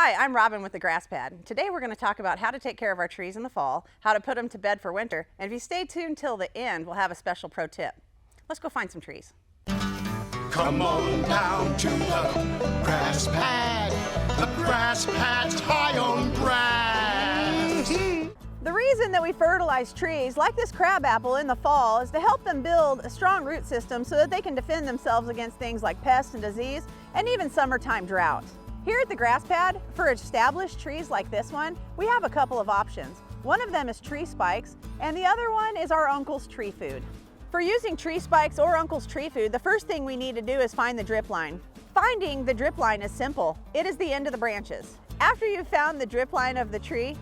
Hi, I'm Robin with the Grass Pad. Today we're going to talk about how to take care of our trees in the fall, how to put them to bed for winter, and if you stay tuned till the end, we'll have a special pro tip. Let's go find some trees. Come on down to the grass pad. The grass pad's high on grass. The reason that we fertilize trees like this crabapple in the fall is to help them build a strong root system so that they can defend themselves against things like pests and disease and even summertime drought. Here at the Grass Pad, for established trees like this one, we have a couple of options. One of them is tree spikes, and the other one is our uncle's tree food. For using tree spikes or uncle's tree food, the first thing we need to do is find the drip line. Finding the drip line is simple. It is the end of the branches. After you've found the drip line of the tree,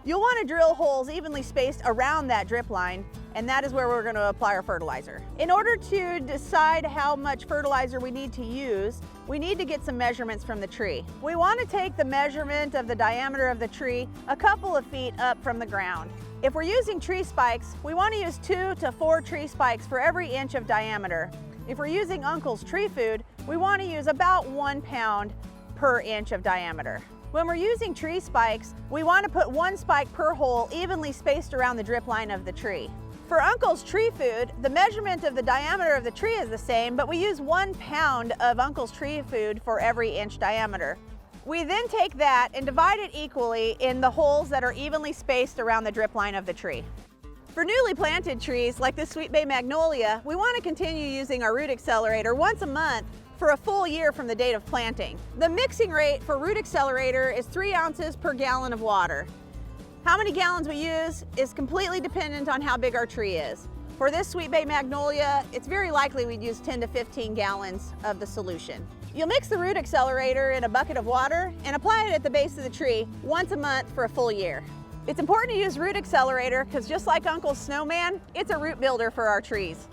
you'll want to drill holes evenly spaced around that drip line, and that is where we're going to apply our fertilizer. In order to decide how much fertilizer we need to use, we need to get some measurements from the tree. We want to take the measurement of the diameter of the tree a couple of feet up from the ground. If we're using tree spikes, we want to use 2 to 4 tree spikes for every inch of diameter. If we're using Uncle's tree food, we want to use about 1 pound per inch of diameter. When we're using tree spikes, we want to put 1 spike per hole evenly spaced around the drip line of the tree. For Uncle's tree food, the measurement of the diameter of the tree is the same, but we use 1 pound of Uncle's tree food for every inch diameter. We then take that and divide it equally in the holes that are evenly spaced around the drip line of the tree. For newly planted trees like this Sweet Bay Magnolia, we want to continue using our root accelerator once a month for a full year from the date of planting. The mixing rate for root accelerator is 3 ounces per gallon of water. How many gallons we use is completely dependent on how big our tree is. For this Sweet Bay Magnolia, it's very likely we'd use 10 to 15 gallons of the solution. You'll mix the root accelerator in a bucket of water and apply it at the base of the tree once a month for a full year. It's important to use root accelerator because just like Uncle's snowman, it's a root builder for our trees.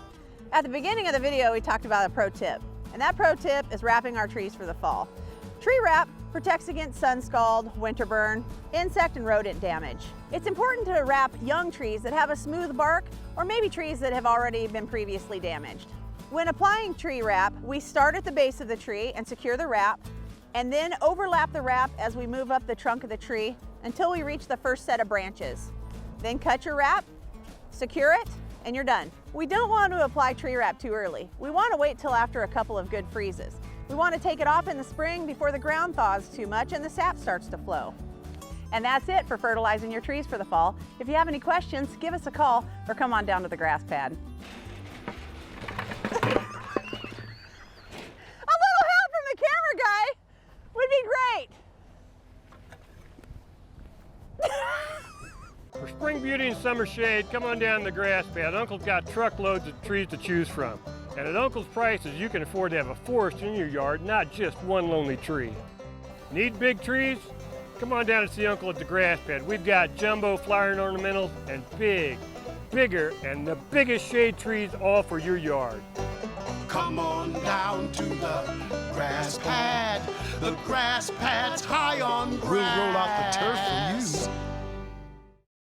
At the beginning of the video, we talked about a pro tip, and that pro tip is wrapping our trees for the fall. Tree wrap protects against sun scald, winter burn, insect and rodent damage. It's important to wrap young trees that have a smooth bark or maybe trees that have already been previously damaged. When applying tree wrap, we start at the base of the tree and secure the wrap, and then overlap the wrap as we move up the trunk of the tree until we reach the first set of branches. Then cut your wrap, secure it, and you're done. We don't want to apply tree wrap too early. We want to wait till after a couple of good freezes. We want to take it off in the spring before the ground thaws too much and the sap starts to flow. And that's it for fertilizing your trees for the fall. If you have any questions, give us a call or come on down to the Grass Pad. A little help from the camera guy would be great. For spring beauty and summer shade, come on down to the Grass Pad. Uncle's got truckloads of trees to choose from. And at Uncle's prices, you can afford to have a forest in your yard, not just one lonely tree. Need big trees? Come on down and see Uncle at the Grass Pad. We've got jumbo flowering ornamentals and bigger, and the biggest shade trees all for your yard. Come on down to the grass pad. The grass pad's high on grass. We'll roll out the turf for you.